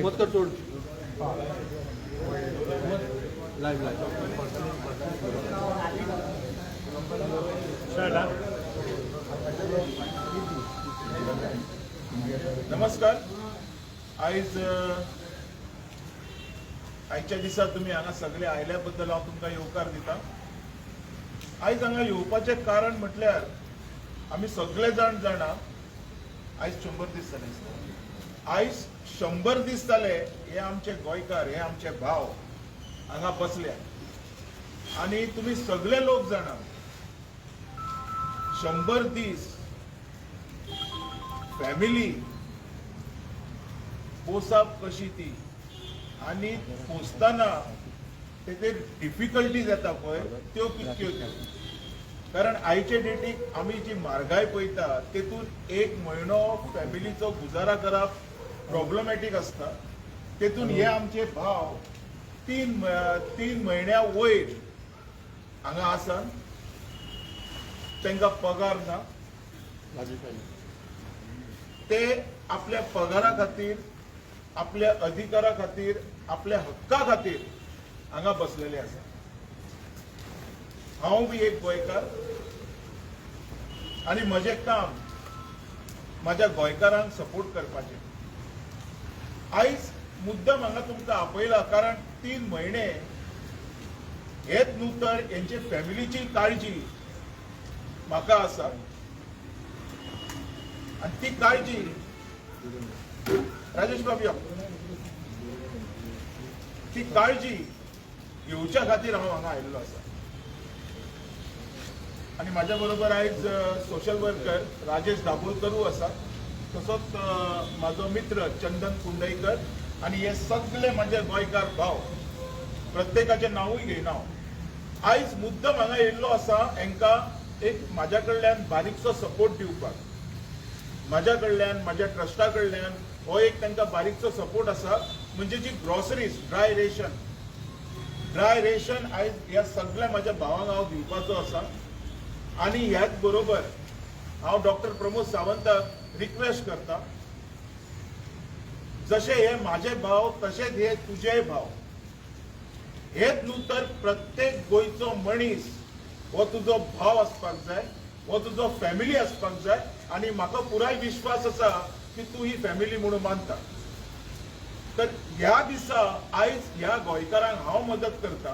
मत कर सोड लाईव्ह नमस्कार. आयज आयच्या दिसा तुम्ही हांगा सगळे आयल्या बद्दल हांव तुमकां येवकार दिता. आयज हांगा येवपाचें कारण म्हटल्यार आमी सगळे जाण जाणा आयज 100 दीस जाले. आयज 100 दीस जाले हे आमचे गोंयकार, हे आमचे भाव हांगा बसल्या आनी तुम्ही सगळे लोक जाणा 100 दीस फॅमिली पोसप कशी ती आणि पोसतना तेचे डिफिकल्टीज येता पळय त्यो कितक्यो त्यो. कारण आयचे डेटीक आमी जी म्हारगाय पळयता तेतून एक म्हयनो फॅमिलीचो गुजारा करप प्रॉब्लेमॅटीक आसता. तेतून हे आमचे भाव तीन म्हयन्या वयर हांगा आसा. तांकां पगार ना. ते आपल्या पगारा खातीर, आपल्या अधिकारा खातीर, आपल्या हक्का खातीर हांगा बसलेले आसा. हांव बी एक गोंयकार आनी म्हजें काम म्हाज्या गोंयकारांक सपोर्ट करपाचें. आयज मुद्दम हांगा तुमकां आपयला कारण 3 म्हयने हेच न्हू तर हेंचे फॅमिलीची काळजी म्हाका आसा. आणि ती काळजी राजेश बाबू ती काळजी घेवच्या खातीर हांव हांगा आयिल्लो आसा. आणि माझ्या बरोबर आयज सोशल वर्कर राजेश दाबोलकरू आसा, तसोच म्हाजो मित्र चंदन कुंडयकर आणि हे सगळे माझे गोंयकार भाव. प्रत्येकाचे नांवूय घेयना हांव. आयज मुद्दम हांगा येयल्लो आसा हांकां एक म्हाज्या कडल्यान बारीकसो सपोर्ट दिवपाक. म्हाज्या कडल्यान, म्हाज्या ट्रस्टा कडल्यान हो एक तांकां बारीकसो सपोर्ट आसा. म्हणजे जी ग्रॉसरीज ड्राय रेशन आयज ह्या सगळ्या म्हाज्या भावांक हांव दिवपाचो आसा. आणि ह्याच बरोबर हांव डॉक्टर प्रमोद सावंताक रिक्वेस्ट करता, जशे हे माझे भाव तशेच हे तुझे भाव. हेच न्हू तर प्रत्येक गोंयचो मनीस हो तुजो भाव आसपाक जाय, हो तुजो फॅमिली आसपाक जाय. आणि म्हाका पुराय विश्वास आसा की तू ही फॅमिली म्हणून मानता. तर ह्या दिसा आयज ह्या गोंयकारांक हांव मदत करता,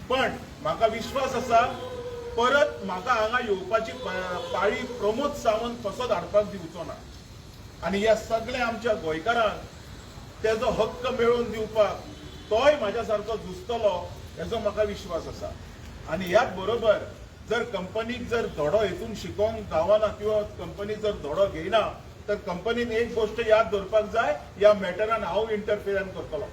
पण म्हाका विश्वास आसा परत म्हाका हांगा येवपाची पाळी प्रमोद सावंत कसोच हाडपाक दिवचो ना. आणि ह्या सगळ्या आमच्या गोंयकारांक तेजो हक्क मेळोवन दिवपाक तोय म्हाज्या सारको झुजतलो हेजो म्हाका विश्वास आसा. आणि ह्याच बरोबर जर कंपनीक जर धडो हेतून शिकोवंक गावना किंवा कंपनी जर धडो घेयना तर कंपनीन एक गोष्ट याद दवरपाक जाय, ह्या मॅटरान हांव इंटरफियरन करतलो.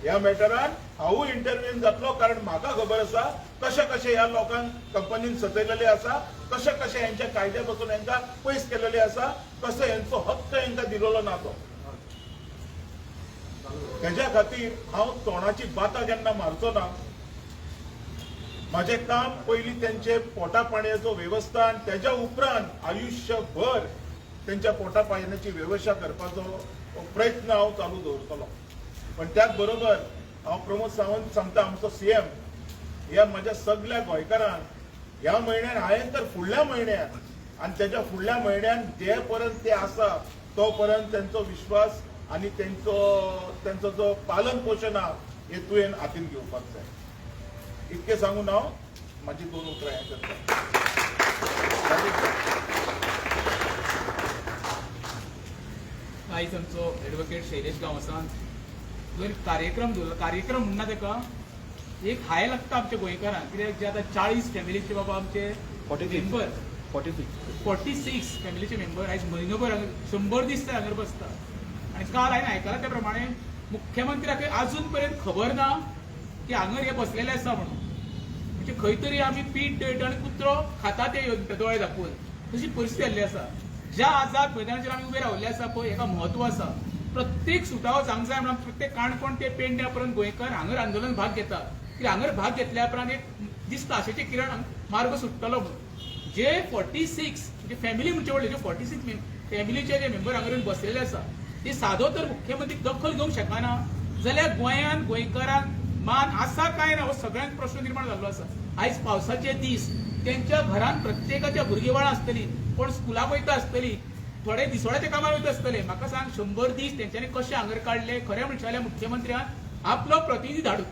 ह्या मॅटरान हांवूय इंटरव्यून जातलो. कारण म्हाका खबर आसा कशे कशे ह्या लोकांक कंपनीन सतयलेले आसा, कशे कशे हेंच्या कायद्या पासून हेंकां पयस केलेले आसा, कसो हेंचो हक्क हेंकां दिलेलो ना तो. तेज्या खातीर हांव तोंडाची बातां केन्ना मारचो ना. माझे काम पयलीं तेंचे पोटा पाणयाचो वेवस्था आनी तेज्या उपरांत आयुश्यभर तेंच्या पोटा पाणयाची वेवस्था करपाचो प्रयत्न हांव चालू दवरतलो. पण त्याच बरोबर हांव प्रमोद सावंत सांगता, आमचो सीएम, ह्या म्हज्या सगळ्या गोंयकारांक ह्या म्हयन्यान हांवें तर फुडल्या म्हयन्यान आनी तेज्या फुडल्या म्हयन्यान जे पर्यंत ते आसा तो पर्यंत तेंचो विश्वास आनी तेंचो जो पालन पोशण आहा हे तुवें हातीन घेवपाक जाय. इतके सांगून हांव माझी 2 उतरां हें करता. आयज आमचो एडवोकेट शैलेश गांवसान जर कार्यक्रम दवरलो, कार्यक्रम म्हणना ताका एक हाय लागता आमच्या गोंयकारांक. कित्याक जे आतां 40 फॅमिलीचे बाबा आमचे मेंबर 46 फॅमिलीचे मेंबर आयज म्हयनोभर 100 दीस ते हांगर बसता. आनी काल हांवें आयकलां त्या प्रमाणे मुख्यमंत्र्याक अजून पर्यंत खबर ना की हांगर हे बसलेले आसा म्हणून. म्हणजे खंय तरी आमी पीठ दळटा आनी कुत्रो खाता ते दोळे धापून तशी परिस्थिती जाल्ली आसा. ज्या आझाद मैदानाचेर आमी उबे रावल्ले आसा पळय हेका म्हत्व आसा. प्रत्येक सुटावो जावंक जाय म्हणून प्रत्येक काणकोण ते पेडण्या पर्यंत गोंयकार हांगर आंदोलन भाग घेतात. की हांगर भाग घेतल्या उपरांत एक दिसता आशेचे किरण मार्ग सुट्टलो म्हणून. जे 46 म्हणजे फॅमिली म्हणजे व्हडले जे 46 फॅमिलीचे जे मेंबर हांगा येवन बसलेले आसा ते सादो तर मुख्यमंत्री दखल घेवंक शकना जाल्यार गोंयांत गोंयकारांक मान आसा काय ना हो सगळ्यांक प्रश्न निर्माण जाल्लो आसा. आयज पावसाचे दीस त्यांच्या घरांत प्रत्येकाच्या भुरगीं बाळां आसतलीं, कोण स्कुलाक वयता आसतलीं, थोडे दिसवड्याच्या कामार वयता आसतले. म्हाका सांग 100 दीस तेंच्यांनी कशे हांगर काडले. खरें म्हणचे जाल्यार मुख्यमंत्र्यान आपलो प्रतिनिधी धाडून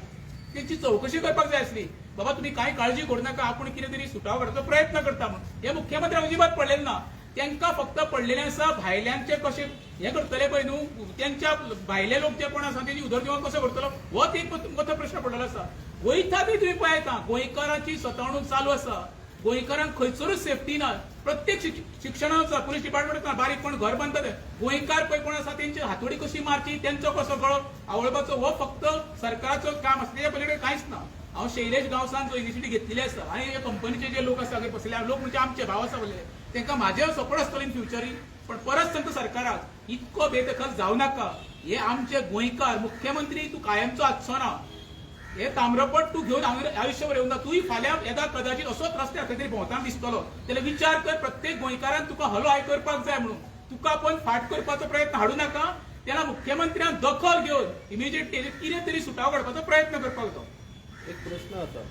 त्यांची चौकशी करपाक जाय आसली. बाबा तुम्ही काय काळजी करू नका, आपण कितें तरी सुटाव करपाचो प्रयत्न करता म्हणून. हे मुख्यमंत्र्याक अजिबात पडलेले ना. त्यांना फक्त पडलेले आसा भायल्यांचे कशे हे करतले पळय न्हू, त्यांच्या भायले लोक जे कोण आसा तेजी उदरनिर्वाह कसो करतलो हो एक मोठो प्रश्न पडलेलो आसा. वयता बी तुम्ही पळयता गोंयकारांची सतावणूक चालू आसा. गोंयकारांक खंयसरूच सेफ्टी ना. प्रत्येक शिक्षणाचा पुलीस डिपार्टमेंट बारीक कोण घर बांदता ते गोंयकार पळय कोण आसा त्यांची हातोडी कशी मारची, त्यांचो कसो गळो आवळपाचो हो फक्त सरकाराचो काम आसा. तेच्या पलीकडे कांयच ना. हांव शैलेश गांवसान जो इनिशिएटीव घेतलेली आसा आनी कंपनीचे जे लोक आसा बसले लोक म्हणजे आमचे भाव आसा बोलले तांकां म्हाजे सपोर्ट आसतलो इन फ्युचरी. पण परत सांगता सरकाराक इतको बेदखल जावं नाका. हे आमचे गोंयकार मुख्यमंत्री तूं कायमचो आसचो ना. हे ताम्रपट तू घेऊन आयुष्यभर येऊन तूही फाल्यां येदा कदाचित असोच रस्त्यार खंय तरी भोंवताना दिसतलो जाल्यार विचार कर प्रत्येक गोंयकारान तुका हलो आय करपाक जाय म्हणून. तुका पण फाट करपाचो प्रयत्न हाडू नाका. त्याला मुख्यमंत्र्यान दखल घेवन इमिजिएटली कितें तरी सुटाव काडपाचो प्रयत्न करपाक जाय. एक प्रश्न आसा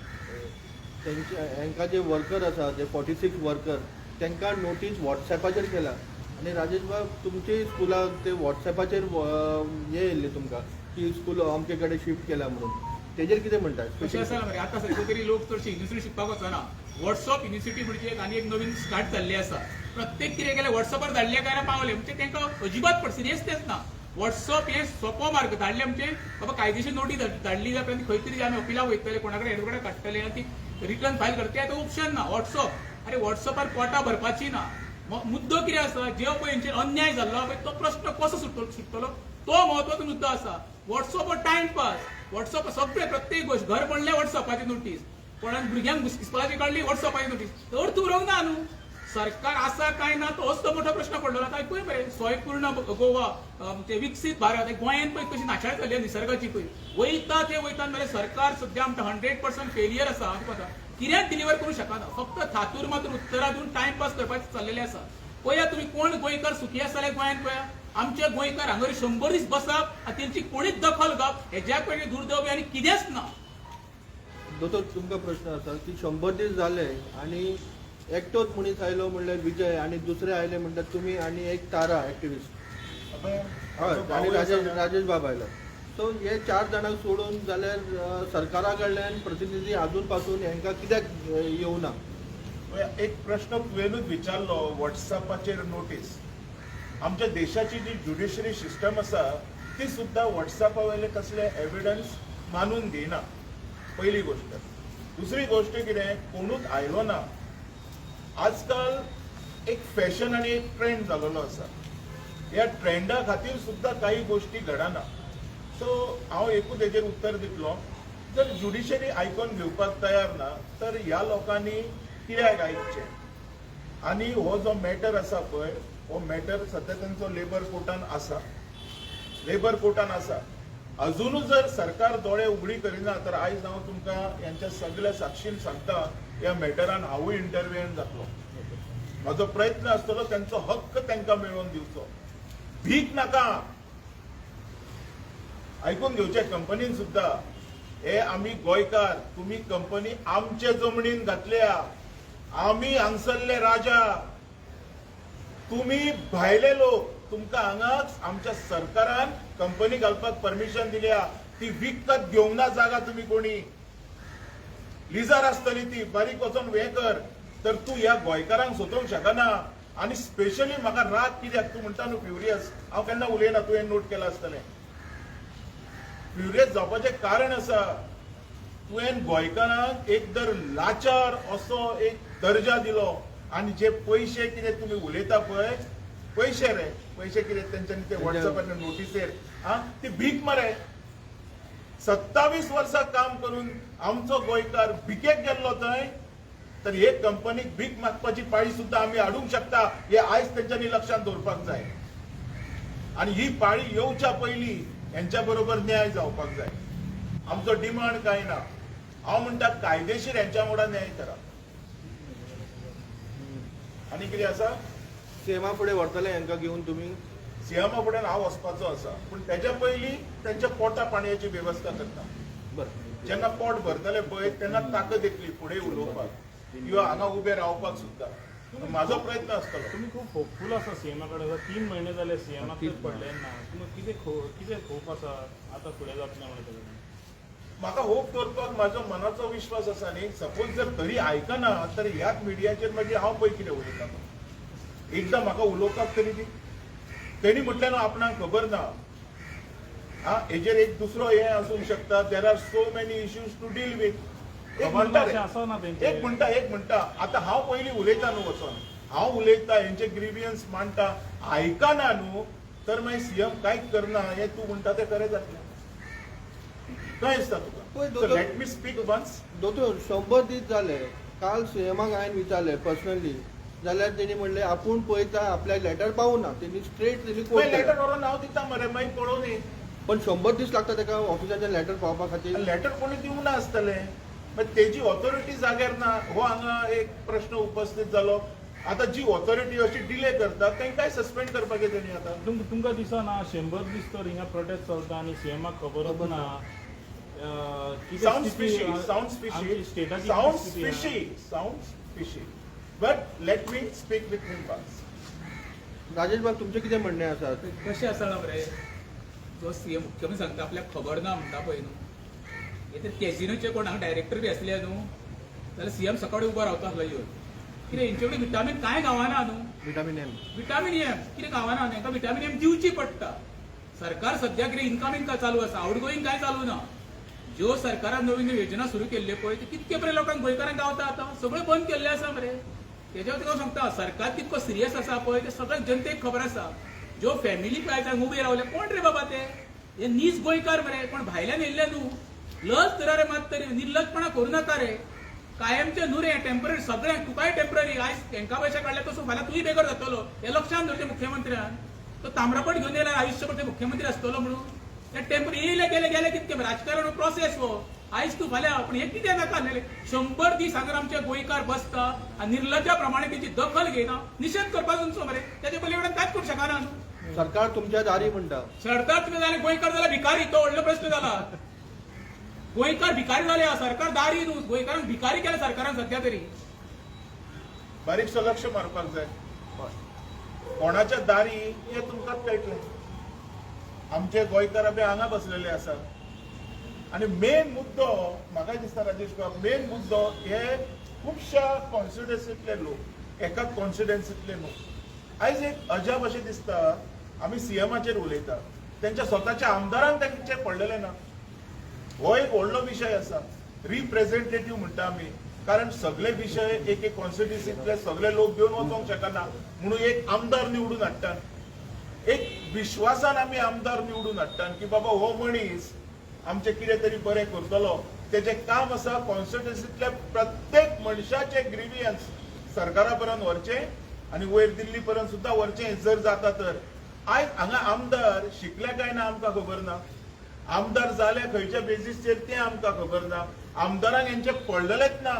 तेंचे हांकां जे वर्कर आसा जे 46 वर्कर तांकां नोटीस व्हॉट्सॅपाचेर केला आनी राजेश बाब तुमचे स्कुलाक ते व्हॉट्सॅपाचेर हे येयल्ले तुमकां की स्कूल अमके कडेन शिफ्ट केला म्हणून. तेजेर कितें म्हणटा? कशें आसा मरे आतां सद्या तरी लोक चडशे युनिव्हर्सिटी शिकपाक वचना. व्हॉट्सअप युनिव्हर्सिटी म्हणजे आनी एक नवीन स्टार्ट जाल्ली आसा. प्रत्येक कितें केलें व्हॉट्सअपार धाडले काय ना पावले म्हणजे तांकां अजिबात सिरियस तेच ना. व्हॉट्सअप हे सोपो मार्ग धाडले म्हणजे बाबा कायदेशीर नोटीस धाडली जाल्यार खंय तरी आमी अपिलाक वयतले कोणा कडेन एडवोकेट काडटले आनी ती रिटर्न फायल करतले. आतां ऑप्शन ना. व्हॉट्सअप अरे व्हॉट्सअपार पोटां भरपाची ना. मुद्दो कितें आसा जे पळय हेंचेर अन्याय जाल्लो पळय तो प्रश्न कसो सुटतलो तो म्हत्वाचो मुद्दो आसा. WhatsApp timepass. व्हॉट्सअप सगळे प्रत्येक गोष्ट घर पडले व्हॉट्सअपाची नोटीस, कोणाक भुरग्यांक इस्कॉलाची काढली व्हॉट्सअपाची नोटीस. तर तूं उरोंक ना न्हू. सरकार आसा काय ना तो असतो मोठो प्रश्न पडलो. आता पळय मरे स्वयंपूर्ण गोवा ते विकसीत भारत गोंयांत पळय कशी नाशाड जाल्ली निसर्गाची पळय वयता ते वयता मरे सरकार सध्या आमकां 100% फेलियर आसा. कित्याक डिलिव्हर करूं शकना. फक्त थातूर मात्र उत्तरां दिवन टायमपास करपाचें चाललेलें आसा. पळया तुम्ही कोण गोंयकार सुखी आसा जाल्यार गोंयांत पळया आमचे गोंयकार हांगर 100 दीस बसप आनी तेंची कोणीच दखल घेवप हेज्या पयलीं दुर्दैवी आनी कितेंच ना. दोतोर तुमकां प्रश्न आसा की 100 दीस जाले आनी एकटोच मनीस आयलो म्हणल्यार विजय आनी दुसरे आयले म्हणटात तुमी आनी एक तारा एक्टिविस्ट हय आनी राजेश बाब आयलो. सो हे 4 जाणांक सोडून जाल्यार सरकारा कडल्यान प्रतिनिधी अजून पासून हांकां कित्याक येवना? एक प्रश्न तुवेनूच विचारलो व्हॉट्सअपाचेर नोटीस. आमच्या देशाची जी ज्युडिशरी सिस्टम आसा ती सुद्धा व्हॉट्सअपा वयले कसले एविडन्स मानून घेयना. पहिली गोष्ट. दुसरी गोष्ट कितें कोणूच आयलो ना. आजकाल एक फॅशन आनी एक ट्रेंड जाल्लो आसा. ह्या ट्रेंडा खातीर सुद्धा काही गोष्टी घडना. सो हांव एकूच हेजेर उत्तर दितलो जर ज्युडिशरी आयकून घेवपाक तयार ना तर ह्या लोकांनी कित्याक आयकचें. आनी हो जो मॅटर आसा पळय हो मॅटर सध्या तांचो लेबर कोर्टान आसा. अजुनूच जर सरकार दोळे उगडी करिना तर आयज हांव तुमकां यांच्या सगळ्या साक्षीन सांगता ह्या मॅटरान हांवूय इंटरव्हिन जातलो. म्हजो प्रयत्न आसतलो त्यांचो हक्क तांकां मेळोवन दिवचो. भीक नाका. आयकून घेवचे कंपनीन सुद्धा हे आमी गोंयकार तुमी कंपनी आमचे जमनीन घातल्या. आमी हांगसरले राजा. तुम्ही भायले लोक तुमकां हांगाच आमच्या सरकारान कंपनी घालपाक परमिशन दिल्या. ती विकत घेवंक ना जागा तुम्ही कोणी. लिजार आसतली ती बारीक वचून हे कर तर तूं ह्या गोंयकारांक सोदूंक शकना. आनी स्पेशली म्हाका राग कित्याक तूं म्हणटा न्हू फ्युरियस हांव केन्ना उलयना तुवें नोट केला आसतलें. फ्युरियस जावपाचें कारण आसा तुवें गोंयकारांक एक दर लाचार असो एक दर्जा दिलो आनी जे पयशे कितें तुमी उलयता पळय पैसे कितें तेंच्यांनी ते व्हॉट्सअपार नोटीसेर ती भीक मरे. 27 वर्सां काम करून आमचो गोंयकार भिकेक गेल्लो थंय तर हे कंपनीक भीक मागपाची पाळी सुद्धा आमी हाडूंक शकता हे आयज तेंच्यांनी लक्षात दवरपाक जाय. आनी ही पाळी येवच्या पयलीं हेंच्या बरोबर न्याय जावपाक जाय. आमचो डिमांड कांय ना. हांव म्हणटा कायदेशीर हेंच्या वांगडा न्याय करा. आनी कितें आसा सीएमा फुडें व्हरतले हांकां घेवन तुमी सीएमा फुडें हांव वचपाचो आसा पूण तेच्या पयलीं त्यांच्या पोटा पाणयाची वेवस्था करता बरं जेन्ना पोट भरतले पळय तेन्ना ताकद येतली फुडें उलोवपाक किंवा हांगा उबे रावपाक सुद्दां म्हाजो प्रयत्न आसतलो तुम्ही खूप होपफुल आसा सीएमा कडेन 3 महिने जाले सीएमाक पडले ना तुम्ही कितें होप आसा आता फुडें जातलें म्हणून तेजें म्हाका होप दवरपाक म्हाजो मनाचो विश्वास आसा न्ही सपोज जर तरी आयकना तर ह्याच मिडियाचेर मागीर हांव पळय कितें उलयता एकदां म्हाका उलोवपाक तरी दी तेणी म्हटल्यार आपणाक खबर ना हेजेर एक दुसरो हे आसूंक शकता there are so many issues to deal with एक म्हणटा आतां हांव पयलीं उलयता न्हू वचोन हांव उलयता हेंचे ग्रिवियन्स मांडटा आयकना न्हू तर मागीर सीएम कांयच करना हें तूं म्हणटा तें खरें जातलें काय दिसता तुका लेट मी स्पीक वन्स दोतोर 100 दीस जाले काल सीएमाक हांवें विचारले पर्सनली जाल्यार तेणी म्हणले आपूण पळयता आपल्याक लेटर पावूना तेणी स्ट्रेट तेणी कोर्ट लेटर व्हरून हांव दिता मरे मागीर पळोवनी पण 100 दीस लागता ताका ऑफिसाचें लेटर पावपा खातीर लेटर कोणी दिवंक ना आसतलें मागीर तेजी ऑथॉरिटी जाग्यार ना हो हांगा एक प्रश्न उपस्थित जालो आता जी ऑथॉरिटी अशी डिले करता तांकांय सस्पेंड करपाक तेणी आतां तुमकां दिसना 100 दीस तर हिंगा प्रोटेस्ट चलता आनी सीएमाक खबरच ना Sounds fishy. But let me speak with him once. Rajesh बाब तुमचें कितें म्हणणें आसा कशें आसा मरे जो सीएम मुख्यमंत्री सांगता आपल्याक खबर ना म्हणटा पळय न्हू हे तर कॅझिनोचे कोण हांगा डायरेक्टर बी आसले न्हू जाल्यार सीएम सकाळी उबो रावता आसलो येवन कितें हेंचे कडेन विटामीन कांय गावना न्हू विटामीन एम कितें गावना न्हू हांकां विटामीन एम दिवची पडटा सरकार सध्या कितें इनकमींग काय चालू आसा आउट गोईंग काय चालू ना ज्यो सरकारान नवीन योजना सुरू केल्ल्यो पळय ते कितके बरे लोकांक गोंयकारांक गावता आतां सगळें बंद केल्लें आसा मरे तेच्या खातीर हांव सांगता सरकार कितको सिरियस आसा पळय ते सगळ्या जनतेक खबर आसा ज्यो फॅमिली आयज उबे रावले कोण रे बाबा ते हे नीज गोंयकार मरे पण भायल्यान येयल्ले न्हू लज धरा रे मात तरी निर्लजपणा करू नाका रे कायमचे न्हू रे टेम्पररी सगळ्यांक तुकाय टेम्पररी आयज तांकां पयशे काडले तसो फाल्यां तुय बेगर जातलो हे लक्षांत दवरचें मुख्यमंत्र्यान तो तांबडपट घेवन येयल्यार आयुश्यभर ते मुख्यमंत्री आसतलो म्हणून ते टेम्पररी येयले गेले कितके राजकारण प्रोसेस हो आयज तूं फाल्यां पण हे कितें नाका आसलेलें 100 दीस हांगा आमचे गोंयकार बसता आनी निर्लज्या प्रमाणे तेची दखल घेयना निशेध करपाक तुमचो मरे तेचे पयलीं एवढें कांयच करूंक शकना न्हू सरकार तुमच्या दारी म्हणटा सरकार तुमी जाले गोंयकार जाल्यार भिकारी तो व्हडलो प्रश्न जाला गोंयकार भिकारी जाले सरकार दारी न्हू गोंयकारांक भिकारी केला सरकारान सध्या तरी बारीकसो लक्ष मारपाक जाय कोणाच्या दारी हे तुमकांच कळटलें आमचे गोंयकार बी हांगा बसलेले आसात आणि मेन मुद्दो म्हाका दिसता राजेश बाब मेन मुद्दो हे खुबशा कॉन्स्टिट्युएन्सींतले लोक एका कॉन्स्टिट्युएन्सींतले न्हू आयज एक अजाप अशें दिसता आमी सीएमाचेर उलयता तेंच्या स्वताच्या आमदारांक तेंचे पडलेले ना हो एक व्हडलो विशय आसा रिप्रेझेंटेटिव्ह म्हणटा आमी कारण सगळे विशय एक कॉन्स्टिट्युएन्सींतले सगळे लोक घेवन वचोंक शकना म्हणून एक आमदार निवडून हाडटात एक विश्वासान आमी आमदार निवडून हाडटात की बाबा हो मनीस आमचे कितें तरी बरें करतलो तेजें काम आसा कॉन्स्टिट्युएन्सींतल्या प्रत्येक मनशाचे ग्रिवियन्स सरकारा पर्यंत व्हरचें आनी वयर दिल्ली पर्यंत सुद्दां व्हरचें जर जाता तर आयज हांगा आमदार शिकले काय ना आमकां खबर ना आमदार जाले खंयच्या बेजीसचेर तें आमकां खबर ना आमदारांक हेंचे पडलेलेच ना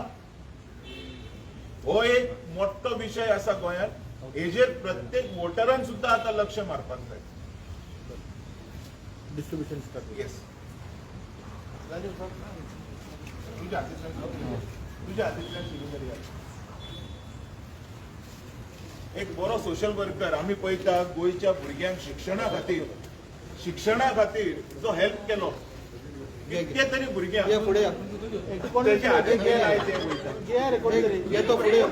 हो एक मोठो विशय आसा गोंयांत हेजेर प्रत्येक वोटरान सुद्दां आतां लक्ष मारपाक जाय डिस्ट्रिब्युशन स्टार्ट येस तुझ्या हातींतल्यान सुरू करूया एक बरो सोशल वर्कर आमी पळयता गोंयच्या भुरग्यांक शिक्षणा खातीर जो हेल्प केलो कितके तरी भुरग्यांक फुडें तेच्या हातीन गेल आयज ते पळयता येतो फुडें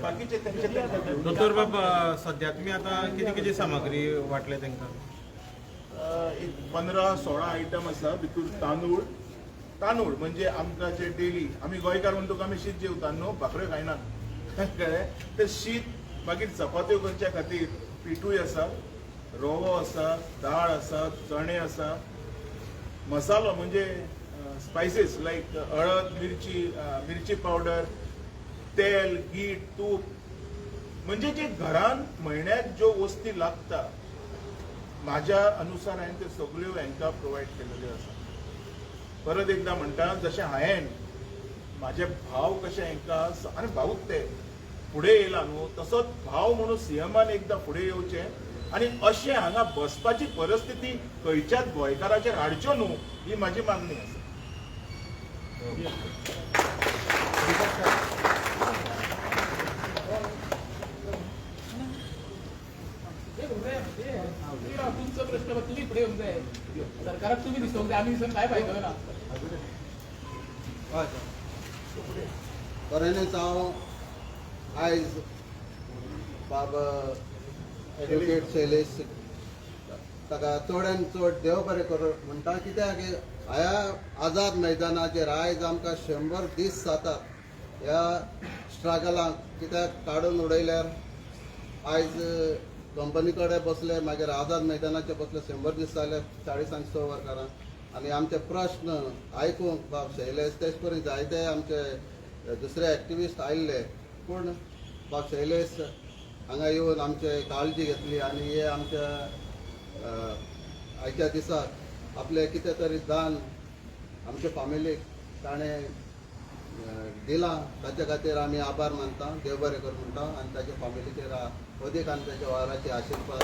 बाकीचे त्यांचे दोतोर बाबा सध्या तुम्ही आता किती सामग्री वाटले तांकां एक 15-16 आयटम आसा भितूर तांदूळ म्हणजे आमकां जे डेली आमी गोंयकार म्हणटूक आमी शीत जेवतात न्हू भाकऱ्यो खायनात कळ्ळें ते शीत मागीर चपात्यो करच्या खातीर पिठूय आसा रवो आसा, दाळ आसा, चणे आसा, मसालो म्हणजे स्पायसीस लाईक हळद, मिरची पावडर, तेल, हीट, तूप, म्हणजे जे घरान म्हयन्याक ज्यो वस्ती लागता माझ्या अनुसार हांवें त्यो सगळ्यो हांकां प्रोवायड केलेल्यो आसा. परत एकदा म्हणटा जशें हांवें म्हाजे भाव कशे हांकां आनी भाऊच ते फुडें येयला न्हू, तसोच भाव म्हणून सीएमान एकदां फुडें येवचें आनी अशें हांगा बसपाची परिस्थिती खंयच्याच गोंयकाराचेर हाडच्यो न्हू ही म्हाजी मागणी आसा. तुमचो प्रश्न बघ, तुम्ही पुढे येऊन जाय. सरकाराक तुम्ही दिसवून जाय, आम्ही दिसून काय फायदो ना. खरेंच हांव आयज बाबा एडवोकेट शैलेश ताका चडान चड देव बरें करूं म्हणटा, कित्याक ह्या आझाद मैदानाचेर आयज आमकां 100 दीस जातात ह्या स्ट्रगलाक, कित्याक काडून उडयल्यार आयज कंपनी कडेन बसले, मागीर आझाद मैदानाचेर बसले 100 दीस जाले 40-100 वर्करां, आनी आमचे प्रश्न आयकूंक बाब शैलेश तेच परी जायते आमचे दुसरे एक्टिविस्ट आयिल्ले, पूण बाब शैलेश हांगा येवन आमचे काळजी घेतली आनी हे आमच्या आयच्या दिसाक आपले कितें तरी दान आमच्या फॅमिलीक ताणें दिलां, ताचे खातीर आमी आभार मानता, देव बरें कर म्हणटा आनी ताच्या फॅमिलीचेर अदीक आनी ताच्या वाराचे आशिर्वाद